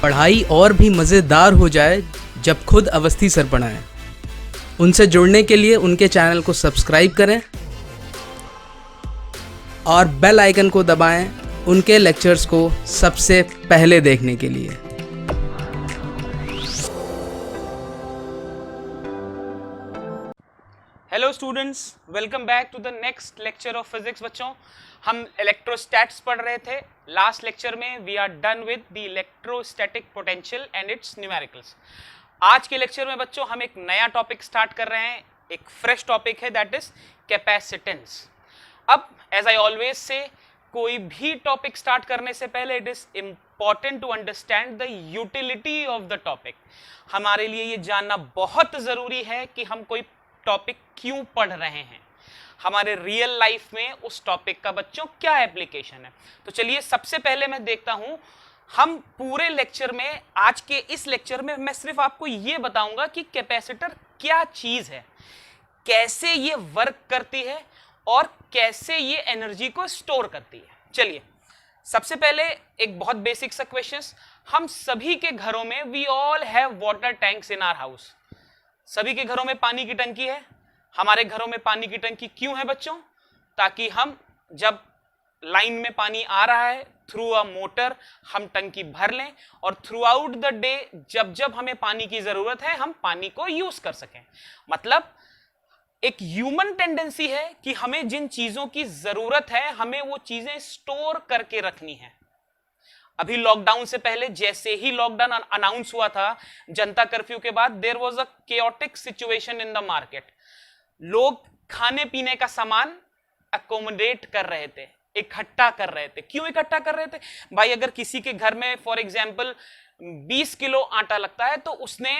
पढ़ाई और भी मज़ेदार हो जाए जब खुद अवस्थी सर पढ़ाएं। उनसे जुड़ने के लिए उनके चैनल को सब्सक्राइब करें और बेल आइकन को दबाएं उनके लेक्चर्स को सबसे पहले देखने के लिए। Hello students, welcome back to the next lecture of physics. बच्चों, हम इलेक्ट्रोस्टैट्स पढ़ रहे थे। लास्ट लेक्चर में we are done with the electrostatic potential and its numericals. आज के लेक्चर में बच्चों हम एक नया टॉपिक स्टार्ट कर रहे हैं। एक फ्रेश टॉपिक है, दैट इज कैपेसिटेंस। अब एज आई ऑलवेज से, कोई भी टॉपिक स्टार्ट करने से पहले it is important to understand the utility of the topic. हमारे लिए ये जानना बहुत जरूरी है कि हम कोई टॉपिक क्यों पढ़ रहे हैं, हमारे रियल लाइफ में उस टॉपिक का बच्चों क्या एप्लीकेशन है। तो चलिए सबसे पहले मैं देखता हूं, हम पूरे लेक्चर में, आज के इस लेक्चर में मैं सिर्फ आपको यह बताऊंगा कि कैपेसिटर क्या चीज है, कैसे ये वर्क करती है और कैसे ये एनर्जी को स्टोर करती है। चलिए सबसे पहले एक बहुत बेसिक सा क्वेश्चन। हम सभी के घरों में we all have water tanks in our house. सभी के घरों में पानी की टंकी है। हमारे घरों में पानी की टंकी क्यों है बच्चों? ताकि हम जब लाइन में पानी आ रहा है थ्रू अ मोटर हम टंकी भर लें और थ्रू आउट द डे जब जब हमें पानी की जरूरत है हम पानी को यूज कर सकें। मतलब एक ह्यूमन टेंडेंसी है कि हमें जिन चीजों की जरूरत है हमें वो चीजें स्टोर करके रखनी है। अभी लॉकडाउन से पहले, जैसे ही लॉकडाउन अनाउंस हुआ था, जनता कर्फ्यू के बाद, there was a chaotic situation in the market. लोग खाने पीने का सामान अकोमोडेट कर रहे थे, इकट्ठा कर रहे थे। क्यों इकट्ठा कर रहे थे भाई? अगर किसी के घर में फॉर एग्जांपल 20 किलो आटा लगता है तो उसने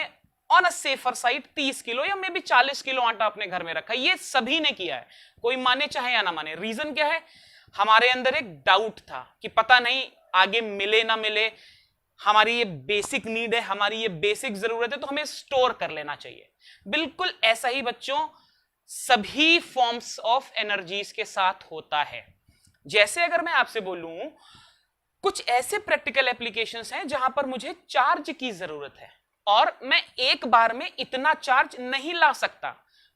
on a safer side 30 kilo या मे बी 40 किलो आटा अपने घर में रखा। ये सभी ने किया है, कोई माने चाहे या ना माने। रीजन क्या है? हमारे अंदर एक डाउट था कि पता नहीं आगे मिले ना मिले, हमारी ये बेसिक नीड है, हमारी ये बेसिक जरूरत है, तो हमें स्टोर कर लेना चाहिए। बिल्कुल ऐसा ही बच्चों सभी फॉर्म्स ऑफ एनर्जीज के साथ होता है। जैसे अगर मैं आपसे बोलूं, कुछ ऐसे प्रैक्टिकल एप्लीकेशंस हैं जहां पर मुझे चार्ज की जरूरत है और मैं एक बार में इतना चार्ज नहीं ला सकता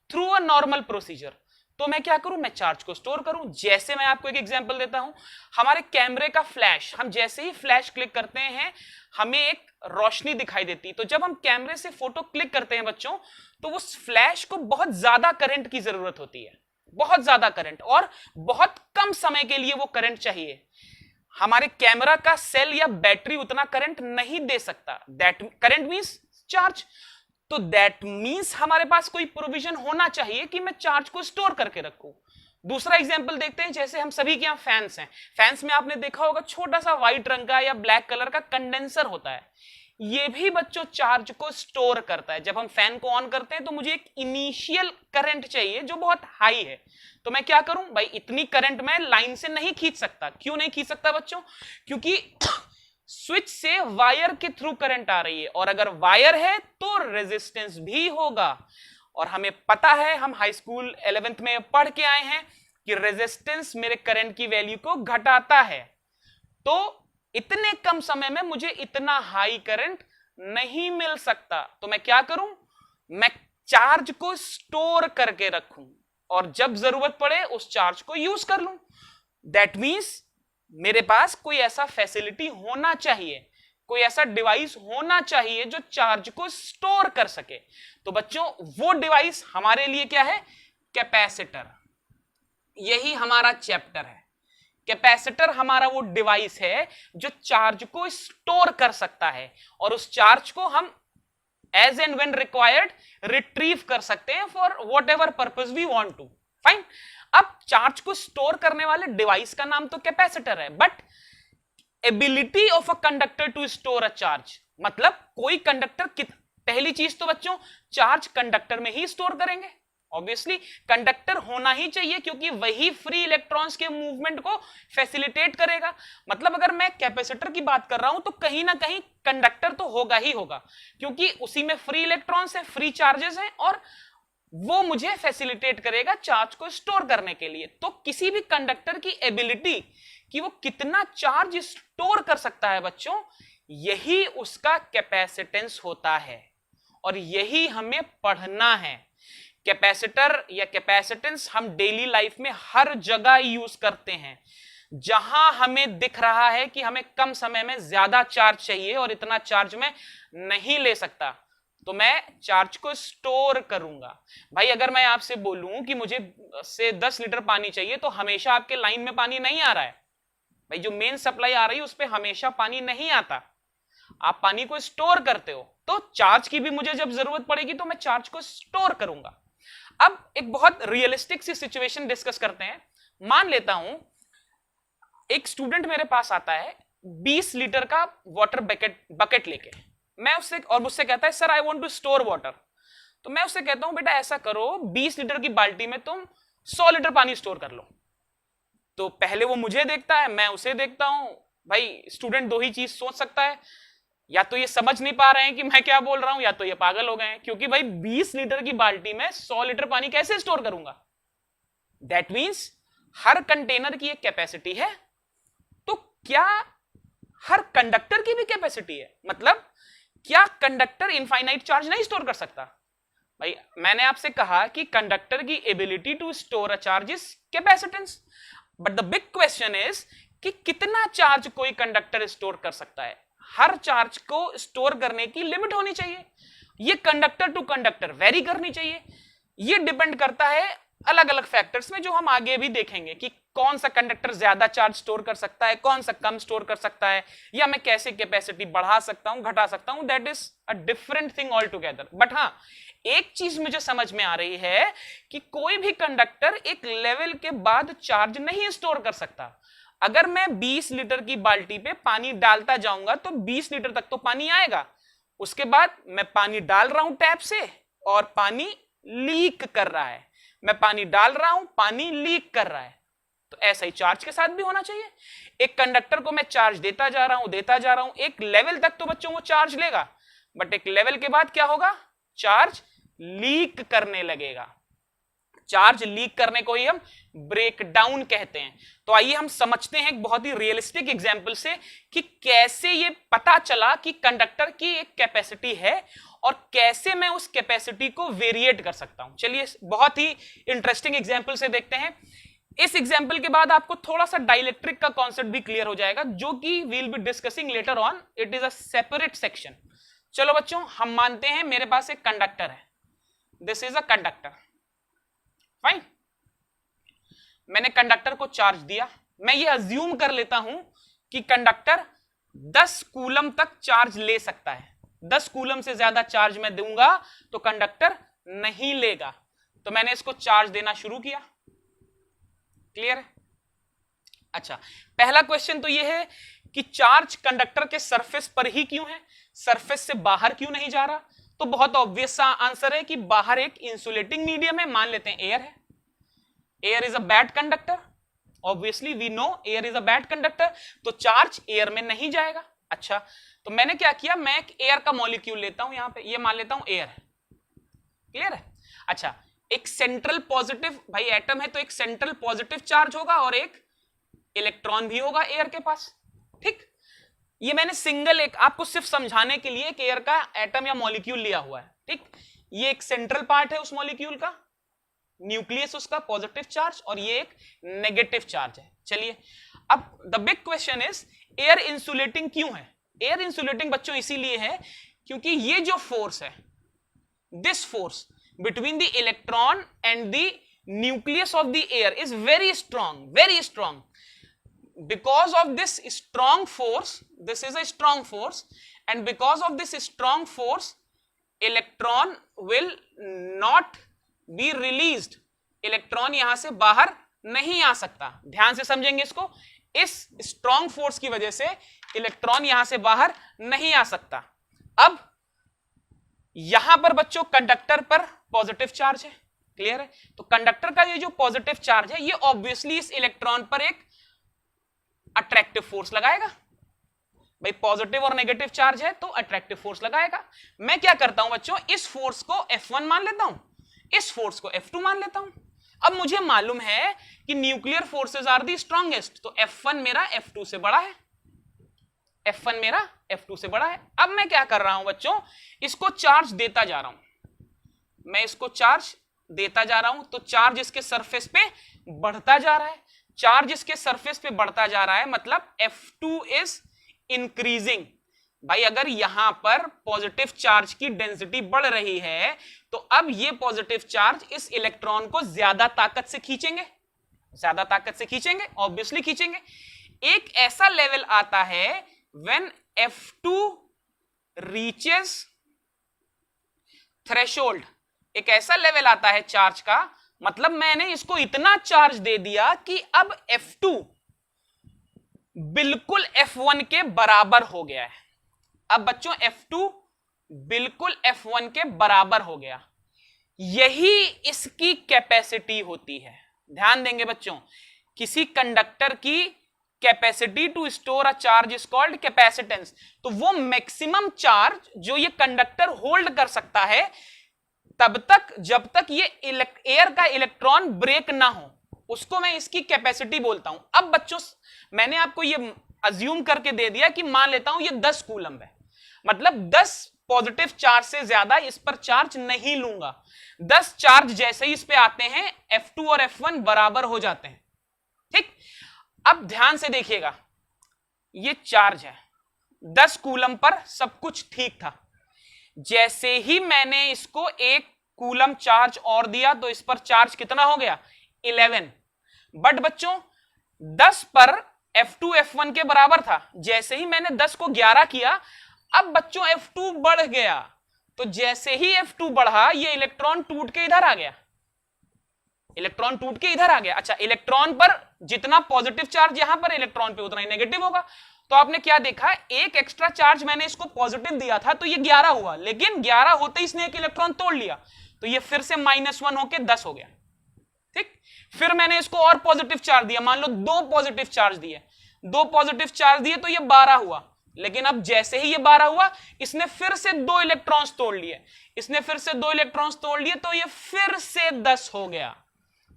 थ्रू अ नॉर्मल प्रोसीजर, तो मैं क्या करूं? मैं चार्ज को स्टोर करूं। जैसे मैं आपको एक एग्जांपल देता हूं, हमारे कैमरे का फ्लैश, हम जैसे ही फ्लैश क्लिक करते हैं हमें एक रोशनी दिखाई देती। तो जब हम कैमरे से फोटो क्लिक करते हैं बच्चों, तो उस फ्लैश को बहुत ज्यादा करंट की जरूरत होती है, बहुत ज्यादा करंट, और बहुत कम समय के लिए वो करंट चाहिए। हमारे कैमरा का सेल या बैटरी उतना करंट नहीं दे सकता। That current means charge. तो दैट मींस हमारे पास कोई प्रोविजन होना चाहिए कि मैं चार्ज को स्टोर करके रखूं। दूसरा एग्जांपल देखते हैं। जैसे हम सभी के यहां फैंस हैं, फैंस में आपने देखा होगा छोटा सा व्हाइट रंग का या ब्लैक कलर का कंडेंसर होता है। ये भी बच्चों चार्ज को स्टोर करता है। जब हम फैन को ऑन करते हैं तो मुझे एक इनिशियल करंट चाहिए जो बहुत हाई है, तो मैं क्या करूं भाई? इतनी करंट मैं लाइन से नहीं खींच सकता। क्यों नहीं खींच सकता बच्चों? क्योंकि स्विच से वायर के थ्रू करंट आ रही है, और अगर वायर है तो रेजिस्टेंस भी होगा। और हमें पता है, हम हाई स्कूल 11th में पढ़ के आए हैं कि रेजिस्टेंस मेरे करंट की वैल्यू को घटाता है। तो इतने कम समय में मुझे इतना हाई करंट नहीं मिल सकता, तो मैं क्या करूं? मैं चार्ज को स्टोर करके रखूं और जब जरूरत पड़े उस चार्ज को यूज कर लूं। दैट मींस मेरे पास कोई ऐसा फैसिलिटी होना चाहिए, कोई ऐसा डिवाइस होना चाहिए जो चार्ज को स्टोर कर सके। तो बच्चों वो डिवाइस हमारे लिए क्या है? कैपेसिटर। यही हमारा चैप्टर है। कैपेसिटर हमारा वो डिवाइस है जो चार्ज को स्टोर कर सकता है और उस चार्ज को हम as and when required retrieve कर सकते हैं for whatever purpose we want to. Fine. अब चार्ज को स्टोर करने वाले डिवाइस का नाम तो कैपेसिटर है, but ability of a conductor to store a charge, मतलब कोई कंडक्टर, पहली चीज तो बच्चों चार्ज कंडक्टर में ही स्टोर करेंगे। ऑब्वियसली कंडक्टर होना ही चाहिए क्योंकि वही फ्री इलेक्ट्रॉन्स के मूवमेंट को फैसिलिटेट करेगा। मतलब अगर मैं कैपेसिटर की बात कर रहा हूं तो कहीं ना कहीं कंडक्टर तो होगा ही होगा, क्योंकि उसी में फ्री इलेक्ट्रॉन्स है, फ्री चार्जेस हैं, और वो मुझे फैसिलिटेट करेगा चार्ज को स्टोर करने के लिए। तो किसी भी कंडक्टर की एबिलिटी कि वो कितना चार्ज स्टोर कर सकता है बच्चों, यही उसका कैपेसिटेंस होता है और यही हमें पढ़ना है। कैपेसिटर या कैपेसिटेंस हम डेली लाइफ में हर जगह यूज करते हैं। जहां हमें दिख रहा है कि हमें कम समय में ज्यादा चार्ज चाहिए और इतना चार्ज मैं नहीं ले सकता, तो मैं चार्ज को स्टोर करूंगा। भाई अगर मैं आपसे बोलूं कि मुझे से 10 लीटर पानी चाहिए, तो हमेशा आपके लाइन में पानी नहीं आ रहा है भाई, जो मेन सप्लाई आ रही है उस पर हमेशा पानी नहीं आता, आप पानी को स्टोर करते हो। तो चार्ज की भी मुझे जब जरूरत पड़ेगी तो मैं चार्ज को स्टोर करूंगा। अब एक बहुत रियलिस्टिक सी सिचुएशन डिस्कस करते हैं। मान लेता हूं एक स्टूडेंट मेरे पास आता है 20 लीटर का वाटर बकेट लेके, मैं उससे और मुझसे कहता है sir I want to store water. तो मैं उससे कहता हूं बेटा ऐसा करो, 20 लीटर की बाल्टी में तुम 100 लीटर पानी स्टोर कर लो। तो पहले वो मुझे देखता है, मैं उसे देखता हूं। भाई स्टूडेंट दो ही चीज सोच सकता है, या तो ये समझ नहीं पा रहे हैं कि मैं क्या बोल रहा हूं, या तो ये पागल हो गए हैं, क्योंकि भाई 20 लीटर की बाल्टी में 100 लीटर पानी कैसे स्टोर करूंगा। दैट मीन्स हर कंटेनर की एक कैपेसिटी है, तो क्या हर कंडक्टर की भी कैपेसिटी है? मतलब क्या कंडक्टर इनफाइनाइट चार्ज नहीं स्टोर कर सकता? भाई मैंने आपसे कहा कि कंडक्टर की ability to store a charge is capacitance, but the big question is कि कितना चार्ज कोई कंडक्टर स्टोर कर सकता है। हर चार्ज को स्टोर करने की लिमिट होनी चाहिए, ये कंडक्टर टू कंडक्टर वेरी करनी चाहिए। ये डिपेंड करता है अलग अलग फैक्टर्स में, जो हम आगे भी देखेंगे कि कौन सा कंडक्टर ज्यादा चार्ज स्टोर कर सकता है, कौन सा कम स्टोर कर सकता है, या मैं कैसे कैपेसिटी बढ़ा सकता हूं, घटा सकता हूं। That is a different thing all together. But हाँ, एक चीज मुझे समझ में आ रही है कि कोई भी कंडक्टर एक लेवल के बाद चार्ज नहीं स्टोर कर सकता। अगर मैं 20 लीटर की बाल्टी पे पानी डालता जाऊंगा तो 20 लीटर तक तो पानी आएगा, उसके बाद मैं पानी डाल रहा हूं टैप से और पानी लीक कर रहा है, मैं पानी डाल रहा हूं, पानी लीक कर रहा है। तो ऐसा ही चार्ज के साथ भी होना चाहिए। एक कंडक्टर को मैं चार्ज देता जा रहा हूं, एक लेवल तक तो बच्चों वो चार्ज लेगा, बट एक लेवल के बाद क्या होगा, चार्ज लीक करने लगेगा। चार्ज लीक करने को ही हम ब्रेक डाउन कहते हैं। तो आइए हम समझते हैं एक बहुत ही रियलिस्टिक एग्जांपल से कि कैसे ये पता चला कि कंडक्टर की एक कैपेसिटी है और कैसे मैं उस कैपेसिटी को वेरिएट कर सकता हूं। चलिए बहुत ही इंटरेस्टिंग एग्जांपल से देखते हैं। इस एग्जांपल के बाद आपको थोड़ा सा डाइलेक्ट्रिक का कॉन्सेप्ट भी क्लियर हो जाएगा, जो कि we will be discussing later on, it is a separate section. चलो बच्चों, हम मानते हैं मेरे पास एक कंडक्टर है, this is a conductor, fine. मैंने कंडक्टर को चार्ज दिया, मैं ये अज्यूम कर लेता हूं कि कंडक्टर 10 कूलम तक चार्ज ले सकता है। 10 कूलम से ज्यादा चार्ज मैं दूंगा तो कंडक्टर नहीं लेगा। तो मैंने इसको चार्ज देना शुरू किया। क्लियर है? अच्छा, पहला क्वेश्चन तो यह है कि चार्ज कंडक्टर के सरफेस पर ही क्यों है, सरफेस से बाहर क्यों नहीं जा रहा? तो बहुत ऑब्वियस सा आंसर है कि बाहर एक इंसुलेटिंग मीडियम है, मान लेते हैं एयर है। Air is a bad conductor, obviously we know air is a bad conductor, तो चार्ज एयर में नहीं जाएगा। अच्छा, तो मैंने क्या किया, मैं एक एयर का मॉलिक्यूल लेता हूं, यहां पे ये मान लेता हूं एयर है। क्लियर है? अच्छा, एक सेंट्रल पॉजिटिव, भाई एटम है तो एक सेंट्रल पॉजिटिव चार्ज होगा और एक इलेक्ट्रॉन भी होगा एयर के पास। ठीक, ये मैंने सिंगल एक आपको सिर्फ समझाने के लिए एक एयर का एटम या मॉलिक्यूल लिया हुआ है। ठीक, ये एक सेंट्रल पार्ट है उस मॉलिक्यूल का, न्यूक्लियस उसका पॉजिटिव चार्ज, और ये एक नेगेटिव चार्ज है। चलिए, अब the big question is air insulating क्यों है? एयर इंसुलेटिंग बच्चों इसीलिए है क्योंकि ये जो फोर्स है, this force between the electron and the nucleus of the air is very strong, very strong. Because of this strong force, this is a strong force, and because of this strong force, electron will not be released. Electron यहां से बाहर नहीं आ सकता। ध्यान से समझेंगे इसको, इस स्ट्रॉन्ग फोर्स की वजह से इलेक्ट्रॉन यहां से बाहर नहीं आ सकता। अब यहां पर बच्चों कंडक्टर पर पॉजिटिव चार्ज है, क्लियर है? तो कंडक्टर का ये जो पॉजिटिव चार्ज है, ये ऑब्वियसली इस इलेक्ट्रॉन पर एक अट्रैक्टिव फोर्स लगाएगा। भाई पॉजिटिव और नेगेटिव चार्ज है तो अट्रैक्टिव फोर्स लगाएगा। मैं क्या करता हूं बच्चों, इस फोर्स को F1 मान लेता हूं, इस फोर्स को F2 मान लेता हूं। अब मुझे मालूम है कि nuclear forces are the strongest, तो F1 मेरा F2 से बड़ा है। F1 मेरा F2 से बड़ा है। अब मैं क्या कर रहा हूं बच्चों, इसको चार्ज देता जा रहा हूं, मैं इसको चार्ज देता जा रहा हूं, तो चार्ज इसके सरफेस पे बढ़ता जा रहा है, चार्ज इसके सरफेस पे बढ़ता जा रहा है, मतलब F2 इज इंक्रीजिंग। भाई अगर यहां पर पॉजिटिव चार्ज की डेंसिटी बढ़ रही है तो अब ये पॉजिटिव चार्ज इस इलेक्ट्रॉन को ज्यादा ताकत से खींचेंगे, ज्यादा ताकत से खींचेंगे, ऑब्वियसली खींचेंगे। एक ऐसा लेवल आता है व्हेन F2 रीचेस थ्रेशोल्ड, एक ऐसा लेवल आता है चार्ज का, मतलब मैंने इसको इतना चार्ज दे दिया कि अब F2 बिल्कुल F1 के बराबर हो गया है। अब बच्चों F2 बिल्कुल F1 के बराबर हो गया, यही इसकी कैपेसिटी होती है। ध्यान देंगे बच्चों, किसी कंडक्टर की capacity to store a charge is called capacitance. तो वो मैक्सिमम चार्ज जो ये कंडक्टर होल्ड कर सकता है तब तक जब तक ये एयर का इलेक्ट्रॉन ब्रेक ना हो, उसको मैं इसकी कैपेसिटी बोलता हूं। अब बच्चों मैंने आपको ये अज्यूम करके दे दिया कि मान लेता हूं ये 10 कूलम है, मतलब 10 पॉजिटिव चार्ज से ज्यादा इस पर चार्ज नहीं लूंगा। 10 चार्ज जैसे ही इस पे आते हैं F2 और F1 बराबर हो जाते हैं, ठीक। अब ध्यान से देखिएगा, ये चार्ज है 10 कूलम पर, सब कुछ ठीक था। जैसे ही मैंने इसको 1 कूलम चार्ज और दिया तो इस पर चार्ज कितना हो गया 11। बट बच्चों 10 पर F2 F1 के बराबर था, जैसे ही मैंने 10 को 11 किया अब बच्चों F2 बढ़ गया, तो जैसे ही F2 बढ़ा ये इलेक्ट्रॉन टूट के इधर आ गया, इलेक्ट्रॉन टूट के इधर आ गया। अच्छा, इलेक्ट्रॉन पर जितना पॉजिटिव चार्ज यहां पर, इलेक्ट्रॉन पे उतना ही नेगेटिव होगा। तो आपने क्या देखा, एक एक्स्ट्रा चार्ज मैंने इसको पॉजिटिव दिया था तो ये 11 हुआ, लेकिन 11 होते ही इसने एक इलेक्ट्रॉन तोड़ लिया तो ये फिर से -1 होके 10 हो गया, ठीक। फिर मैंने इसको और पॉजिटिव चार्ज दिया, मान लो 2 पॉजिटिव चार्ज दिए, 2 पॉजिटिव चार्ज दिए तो ये 12 हुआ, लेकिन अब जैसे ही ये 12 हुआ इसने फिर से 2 इलेक्ट्रॉन्स तोड़ लिए, इसने फिर से 2 इलेक्ट्रॉन्स तोड़ लिए तो ये फिर से 10 हो गया।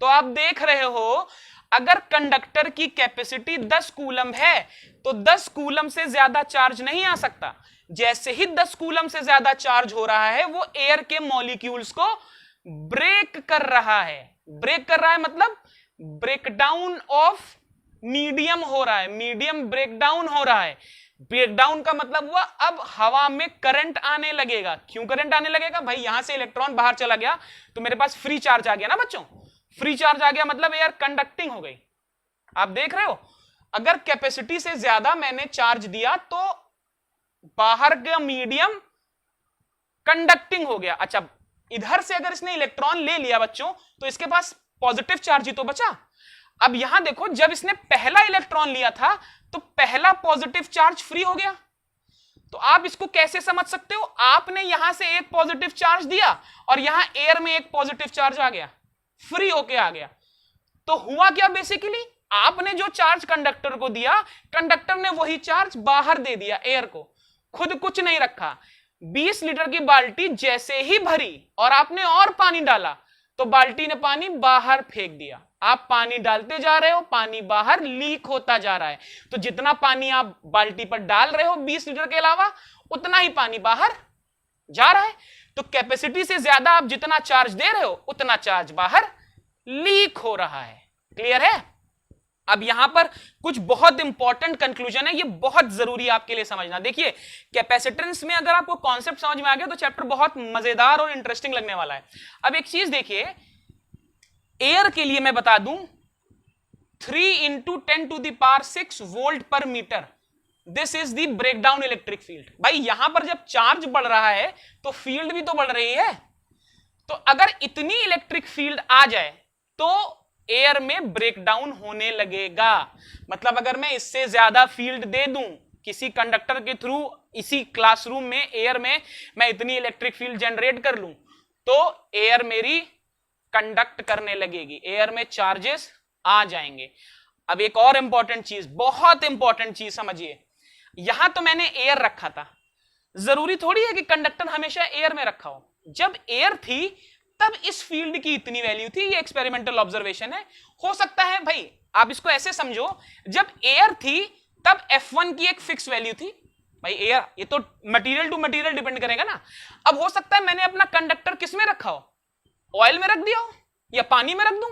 तो आप देख रहे हो, अगर कंडक्टर की कैपेसिटी 10 कूलम है तो 10 कूलम से ज्यादा चार्ज नहीं आ सकता। जैसे ही 10 कूलम से ज्यादा चार्ज हो रहा है वो एयर के मॉलिक्यूल्स को ब्रेक कर रहा है। ब्रेक कर रहा है मतलब ब्रेकडाउन ऑफ मीडियम हो रहा है, मीडियम ब्रेकडाउन हो रहा है। ब्रेकडाउन का मतलब हुआ अब हवा में करंट आने लगेगा। क्यों करंट आने लगेगा भाई, यहां से इलेक्ट्रॉन बाहर चला गया तो मेरे पास फ्री चार्ज आ गया ना बच्चों, फ्री चार्ज आ गया मतलब एयर कंडक्टिंग हो गई। आप देख रहे हो, अगर कैपेसिटी से ज्यादा मैंने चार्ज दिया तो बाहर का मीडियम कंडक्टिंग हो गया। अच्छा, इधर से अगर इसने इलेक्ट्रॉन ले लिया बच्चों तो इसके पास पॉजिटिव चार्ज ही तो बचा। अब यहां देखो, जब इसने पहला इलेक्ट्रॉन लिया था तो पहला पॉजिटिव चार्ज फ्री हो गया। तो आप इसको कैसे समझ सकते हो, आपने यहां से एक पॉजिटिव चार्ज दिया और यहां एयर में एक पॉजिटिव चार्ज आ गया, फ्री होके आ गया। तो हुआ क्या, बेसिकली आपने जो चार्ज कंडक्टर को दिया, कंडक्टर ने वही चार्ज बाहर दे दिया एयर को, खुद कुछ नहीं रखा। 20 लीटर की बाल्टी जैसे ही भरी और आपने और पानी डाला तो बाल्टी ने पानी बाहर फेंक दिया। आप पानी डालते जा रहे हो, पानी बाहर लीक होता जा रहा है। तो जितना पानी आप बाल्टी पर डाल रहे हो 20 लीटर के अलावा, उतना ही पानी बाहर जा रहा है। तो कैपेसिटी से ज्यादा आप जितना चार्ज दे रहे हो उतना चार्ज बाहर लीक हो रहा है। क्लियर है? अब यहां पर कुछ बहुत इंपॉर्टेंट कंक्लूजन है, ये बहुत जरूरी है आपके लिए समझना। देखिए, कैपेसिटेंस में अगर आपको कॉन्सेप्ट समझ में आ गया तो चैप्टर बहुत मजेदार और इंटरेस्टिंग लगने वाला है। अब एक चीज देखिए, एयर के लिए मैं बता दूं 3 × 10⁶ वोल्ट पर metre, this is the breakdown electric field. भाई यहां पर जब चार्ज बढ़ रहा है तो फील्ड भी तो बढ़ रही है। तो अगर इतनी इलेक्ट्रिक फील्ड आ जाए तो एयर में ब्रेकडाउन होने लगेगा। मतलब अगर मैं इससे ज्यादा फील्ड दे दूं किसी कंडक्टर के थ्रू, इसी क्लासरूम में एयर में मैं इतनी इलेक्ट्रिक फील्ड जनरेट कर लूं तो एयर मेरी कंडक्ट करने लगेगी, एयर में चार्जेस आ जाएंगे। अब एक और इंपॉर्टेंट चीज, बहुत इंपॉर्टेंट चीज समझिए, यहां तो मैंने एयर रखा था, जरूरी थोड़ी है कि कंडक्टर हमेशा एयर में रखा हो। जब एयर थी तब इस फील्ड की इतनी वैल्यू थी, ये एक्सपेरिमेंटल ऑब्जर्वेशन है। हो सकता है भाई आप इसको ऐसे समझो, जब एयर थी तब F1 की एक फिक्स वैल्यू थी भाई एयर, ये तो मटेरियल टू मटेरियल डिपेंड करेगा ना। अब हो सकता है मैंने अपना कंडक्टर किस में रखा हो, ऑयल में रख दिया हो या पानी में रख दूं,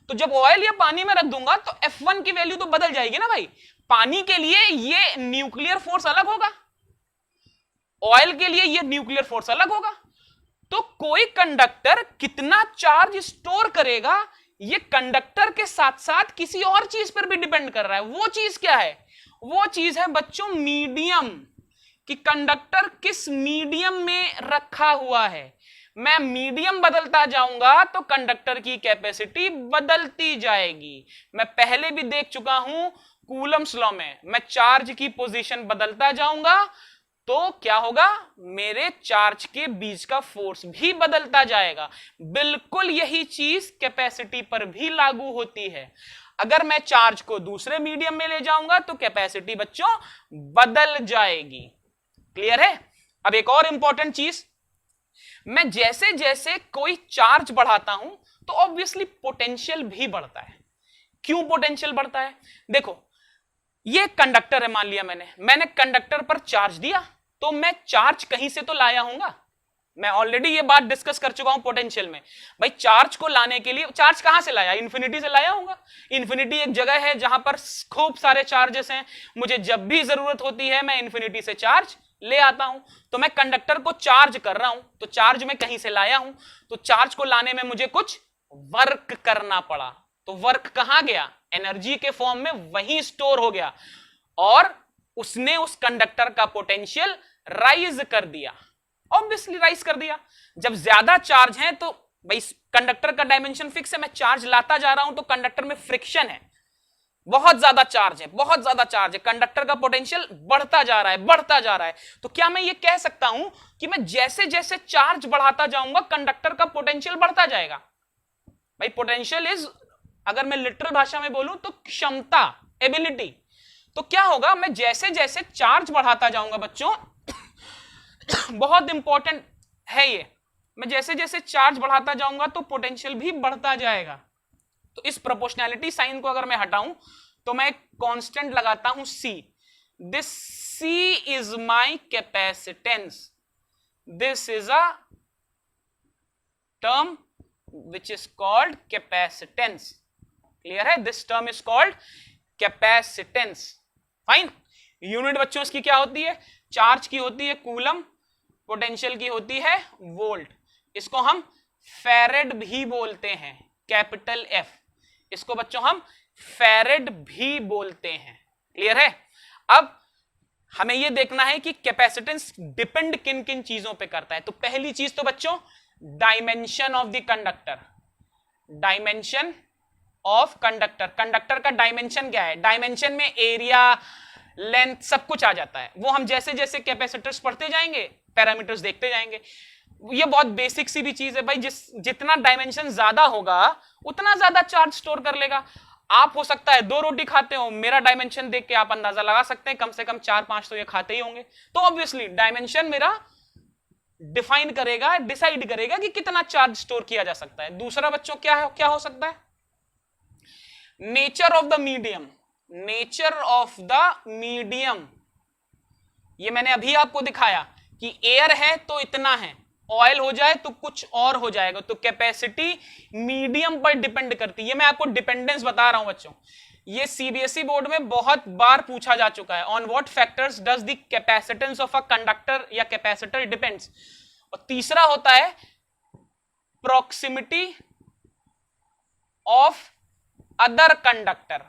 तो जब ऑयल या पानी में रख दूंगा तो F1 की वैल्यू तो बदल जाएगी ना भाई। पानी के लिए ये न्यूक्लियर फोर्स अलग होगा, ऑयल के लिए ये न्यूक्लियर फोर्स अलग होगा। तो कोई कंडक्टर कितना चार्ज स्टोर करेगा ये कंडक्टर के साथ साथ किसी और चीज पर भी डिपेंड कर रहा है। वो चीज क्या है, वो चीज है बच्चों मीडियम, कि कंडक्टर किस मीडियम में रखा हुआ है। मैं मीडियम बदलता जाऊंगा तो कंडक्टर की कैपेसिटी बदलती जाएगी। मैं पहले भी देख चुका हूं कूलम्स लॉ में, मैं चार्ज की पोजीशन बदलता जाऊंगा तो क्या होगा, मेरे चार्ज के बीच का फोर्स भी बदलता जाएगा। बिल्कुल यही चीज कैपेसिटी पर भी लागू होती है। अगर मैं चार्ज को दूसरे मीडियम में ले जाऊंगा तो कैपेसिटी बच्चों बदल जाएगी। क्लियर है? अब एक और इंपॉर्टेंट चीज, मैं जैसे जैसे कोई चार्ज बढ़ाता हूं तो ऑब्वियसली पोटेंशियल भी बढ़ता है। क्यों पोटेंशियल बढ़ता है? देखो ये कंडक्टर है, मान लिया मैंने कंडक्टर पर चार्ज दिया तो मैं चार्ज कहीं से तो लाया हूंगा। मैं ऑलरेडी ये बात डिस्कस कर चुका हूं पोटेंशियल में। भाई चार्ज को लाने के लिए चार्ज कहां से लाया, इन्फिनिटी से लाया होगा। इन्फिनिटी एक जगह है जहां पर खूब सारे चार्जेस हैं, मुझे जब भी जरूरत होती है मैं इन्फिनिटी से चार्ज ले आता हूं। तो मैं कंडक्टर को चार्ज कर रहा हूं तो चार्ज मैं कहीं से लाया हूं, तो चार्ज को लाने में मुझे कुछ वर्क करना पड़ा। तो वर्क कहां गया, एनर्जी के फॉर्म में वहीं स्टोर हो गया और उसने उस कंडक्टर का पोटेंशियल राइज कर दिया। ऑब्वियसली राइज कर दिया। जब ज्यादा चार्ज है तो भाई कंडक्टर का डायमेंशन फिक्स है, मैं चार्ज लाता जा रहा हूं तो कंडक्टर में फ्रिक्शन है, बहुत ज्यादा चार्ज है, बहुत ज्यादा चार्ज है, कंडक्टर का पोटेंशियल बढ़ता जा रहा है, बढ़ता जा रहा है। तो क्या मैं ये कह सकता हूं कि मैं जैसे जैसे चार्ज बढ़ाता जाऊंगा कंडक्टर का पोटेंशियल बढ़ता जाएगा? भाई पोटेंशियल इज, अगर मैं लिटरल भाषा में बोलूं तो क्षमता, एबिलिटी। तो क्या होगा, मैं जैसे जैसे चार्ज बढ़ाता जाऊंगा बच्चों बहुत इंपॉर्टेंट है ये, मैं जैसे जैसे चार्ज बढ़ाता जाऊंगा तो पोटेंशियल भी बढ़ता जाएगा। तो इस प्रोपोर्शनैलिटी साइन को अगर मैं हटाऊं तो मैं एक कांस्टेंट लगाता हूं C। This C is my capacitance, this is a term which is called capacitance। Clear है? This term is called capacitance. Fine. Unit बच्चों इसकी क्या होती है, चार्ज की होती है कूलम, पोटेंशियल की होती है वोल्ट। इसको हम फैरेड भी बोलते हैं, कैपिटल F। इसको बच्चों हम फैरेड भी बोलते हैं। क्लियर है? अब हमें यह देखना है कि कैपेसिटेंस डिपेंड किन किन चीजों पे करता है। तो पहली चीज तो बच्चों dimension of the conductor. Dimension of conductor, conductor का डायमेंशन क्या है? डायमेंशन में एरिया, लेंथ सब कुछ आ जाता है। वो हम जैसे जैसे कैपेसिटर्स पढ़ते जाएंगे, पैरामीटर्स देखते जाएंगे। ये बहुत बेसिक सी भी चीज है भाई, जितना डायमेंशन ज्यादा होगा उतना ज्यादा चार्ज स्टोर कर लेगा। आप हो सकता है 2 रोटी खाते हो, मेरा डायमेंशन देख के आप अंदाजा लगा सकते हैं कम से कम 4-5 तो ये खाते ही होंगे। तो ऑब्वियसली डायमेंशन मेरा डिफाइन करेगा, डिसाइड करेगा कि कितना चार्ज स्टोर किया जा सकता है। दूसरा बच्चों क्या हो सकता है? Nature of the medium. Nature of the medium, ये मैंने अभी आपको दिखाया कि एयर है तो इतना है, ऑयल हो जाए तो कुछ और हो जाएगा। तो कैपेसिटी मीडियम पर डिपेंड करती है। ये मैं आपको डिपेंडेंस बता रहा हूं बच्चों, ये सीबीएसई बोर्ड में बहुत बार पूछा जा चुका है। On what factors does the capacitance of a conductor या कैपेसिटर डिपेंड्स। और तीसरा होता है proximity of other conductor.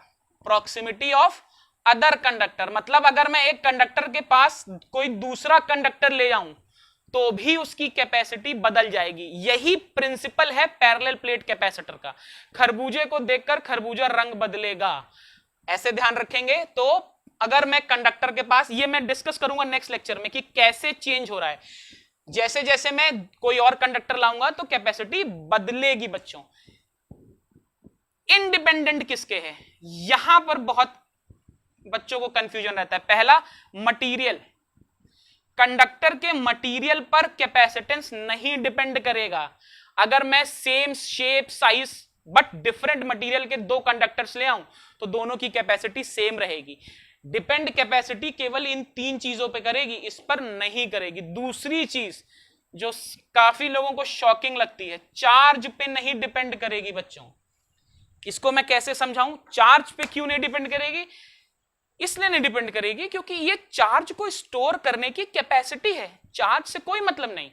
Proximity of other conductor मतलब अगर मैं एक कंडक्टर के पास कोई दूसरा कंडक्टर ले जाऊं तो भी उसकी कैपेसिटी बदल जाएगी। यही प्रिंसिपल है पैरेलल प्लेट कैपेसिटर का। खरबूजे को देखकर खरबूजा रंग बदलेगा, ऐसे ध्यान रखेंगे। तो अगर मैं कंडक्टर के पास, ये मैं डिस्कस करूंगा नेक्स्ट लेक्चर में कि कैसे चेंज हो रहा है। जैसे जैसे मैं कोई और कंडक्टर लाऊंगा तो कैपेसिटी बदलेगी बच्चों। इंडिपेंडेंट किसके है, यहां पर बहुत बच्चों को कंफ्यूजन रहता है। पहला, मटेरियल। कंडक्टर के मटेरियल पर कैपेसिटेंस नहीं डिपेंड करेगा। अगर मैं same shape size but different material के 2 कंडक्टर्स ले आऊं तो दोनों की कैपेसिटी सेम रहेगी। डिपेंड कैपेसिटी केवल इन 3 चीजों पे करेगी, इस पर नहीं करेगी। दूसरी चीज जो काफी लोगों को शॉकिंग लगती है, चार्ज पे नहीं डिपेंड करेगी बच्चों। इसको मैं कैसे समझाऊं? चार्ज पे क्यों नहीं डिपेंड करेगी? इसलिए नहीं डिपेंड करेगी क्योंकि ये चार्ज को स्टोर करने की कैपेसिटी है, चार्ज से कोई मतलब नहीं।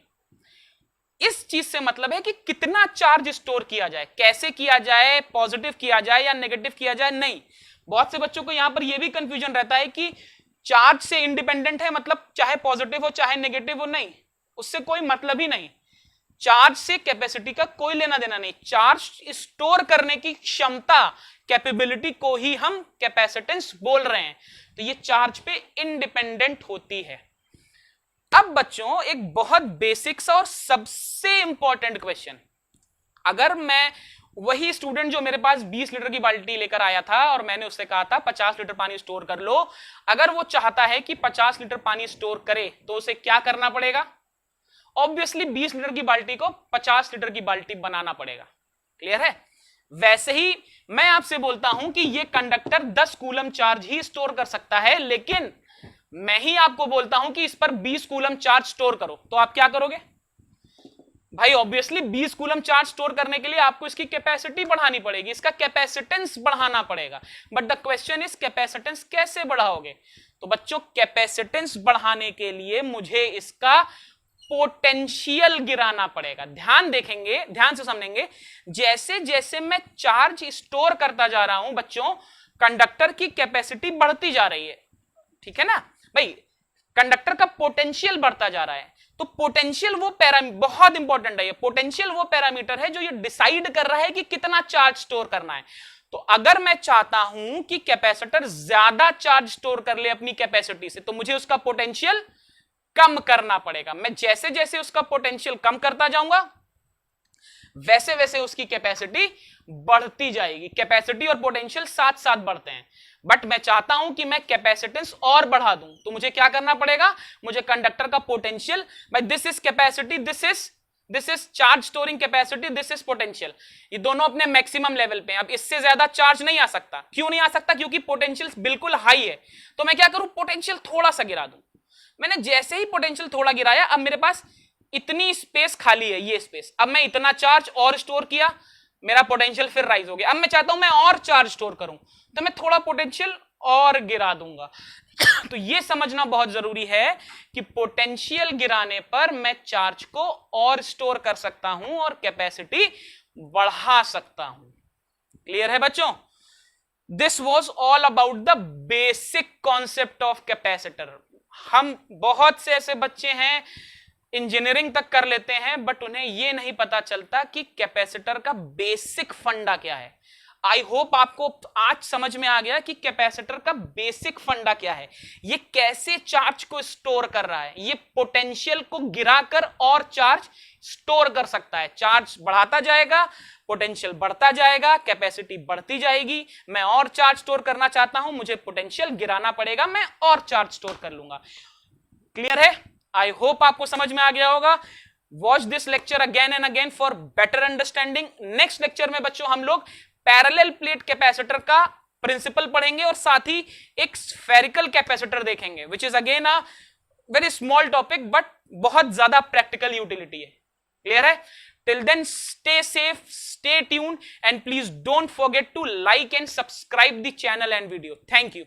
इस चीज से मतलब है कि कितना चार्ज स्टोर किया जाए, कैसे किया जाए, पॉजिटिव किया जाए या नेगेटिव किया जाए, नहीं। बहुत से बच्चों को यहां पर यह भी कंफ्यूजन रहता है कि चार्ज से इंडिपेंडेंट है, मतलब चाहे पॉजिटिव हो चाहे नेगेटिव हो, नहीं, उससे कोई मतलब ही नहीं। चार्ज से कैपेसिटी का कोई लेना देना नहीं। चार्ज स्टोर करने की क्षमता, कैपेबिलिटी को ही हम कैपेसिटेंस बोल रहे हैं। तो ये चार्ज पे इंडिपेंडेंट होती है। अब बच्चों एक बहुत बेसिक्स और सबसे इंपॉर्टेंट क्वेश्चन, अगर मैं वही स्टूडेंट जो मेरे पास 20 लीटर की बाल्टी लेकर आया था और मैंने उससे कहा था 50 लीटर पानी स्टोर कर लो, अगर वो चाहता है कि 50 लीटर पानी स्टोर करे तो उसे क्या करना पड़ेगा? ऑब्वियसली 20 लीटर की बाल्टी को 50 लीटर की बाल्टी बनाना पड़ेगा। क्लियर है? वैसे ही मैं आपसे बोलता हूं कि ये कंडक्टर 10 कूलम चार्ज ही स्टोर कर सकता है, लेकिन मैं ही आपको बोलता हूं कि इस पर 20 कूलम चार्ज स्टोर करो, तो आप क्या करोगे? भाई ऑब्वियसली 20 कूलम चार्ज स्टोर करने के लिए आपको इसकी कैपेसिटी बढ़ानी पड़ेगी, इसका कैपेसिटेंस बढ़ाना पड़ेगा। But the question is capacitance कैसे बढ़ाओगे? तो बच्चों कैपेसिटेंस बढ़ाने के लिए मुझे इसका पोटेंशियल गिराना पड़ेगा। ध्यान देखेंगे, ध्यान से समझेंगे, जैसे जैसे मैं चार्ज स्टोर करता जा रहा हूं बच्चों, कंडक्टर की कैपेसिटी बढ़ती जा रही है। ठीक है ना भाई? कंडक्टर का पोटेंशियल बढ़ता जा रहा है। तो पोटेंशियल वो पैरामीटर, बहुत इंपॉर्टेंट है ये, पोटेंशियल वो पैरामीटर है जो ये डिसाइड कर रहा है कि कितना चार्ज स्टोर करना है। तो अगर मैं चाहता हूं कि कैपेसिटर ज्यादा चार्ज स्टोर कर ले अपनी कैपेसिटी से, तो मुझे उसका पोटेंशियल कम करना पड़ेगा। मैं जैसे जैसे उसका पोटेंशियल कम करता जाऊंगा, वैसे वैसे उसकी कैपेसिटी बढ़ती जाएगी। कैपेसिटी और पोटेंशियल साथ साथ बढ़ते हैं। बट मैं चाहता हूं कि मैं कैपेसिटेंस और बढ़ा दूं, तो मुझे क्या करना पड़ेगा? मुझे कंडक्टर का पोटेंशियल, भाई this is capacity, this is charge storing capacity, this is potential, ये दोनों अपने मैक्सिमम लेवल पे हैं। अब इससे ज्यादा चार्ज नहीं आ सकता। क्यों नहीं आ सकता? क्योंकि पोटेंशियल बिल्कुल हाई है। तो मैं क्या करूं? पोटेंशियल थोड़ा सा गिरा दूं। मैंने जैसे ही पोटेंशियल थोड़ा गिराया, अब मेरे पास इतनी स्पेस खाली है, ये स्पेस, अब मैं इतना चार्ज और स्टोर किया, मेरा पोटेंशियल फिर राइज हो गया। अब मैं चाहता हूं मैं और चार्ज स्टोर करूं, तो मैं थोड़ा पोटेंशियल और गिरा दूंगा। तो ये समझना बहुत जरूरी है कि पोटेंशियल गिराने पर मैं चार्ज को और स्टोर कर सकता हूं और कैपेसिटी बढ़ा सकता हूं। क्लियर है बच्चों? This was all about the basic concept of capacitor. हम बहुत से ऐसे बच्चे हैं इंजीनियरिंग तक कर लेते हैं, बट उन्हें यह नहीं पता चलता कि कैपेसिटर का बेसिक फंडा क्या है। आई होप आपको आज समझ में आ गया कि कैपेसिटर का बेसिक फंडा क्या है, ये कैसे चार्ज को स्टोर कर रहा है। ये पोटेंशियल को गिराकर और चार्ज स्टोर कर सकता है। चार्ज बढ़ाता जाएगा, पोटेंशियल बढ़ता जाएगा, कैपेसिटी बढ़ती जाएगी। मैं और चार्ज स्टोर करना चाहता हूं, मुझे पोटेंशियल गिराना पड़ेगा, मैं और चार्ज स्टोर कर लूंगा। क्लियर है? आई होप आपको समझ में आ गया होगा। Watch this lecture again and again for better understanding. Next lecture में बच्चों हम लोग पैरेलल प्लेट कैपेसिटर का प्रिंसिपल पढ़ेंगे और साथ ही एक स्फेरिकल कैपेसिटर देखेंगे, which is again a very small topic but बहुत ज्यादा प्रैक्टिकल यूटिलिटी है। क्लियर है? Till then, stay safe, stay tuned, and please don't forget to like and subscribe the channel and video. Thank you.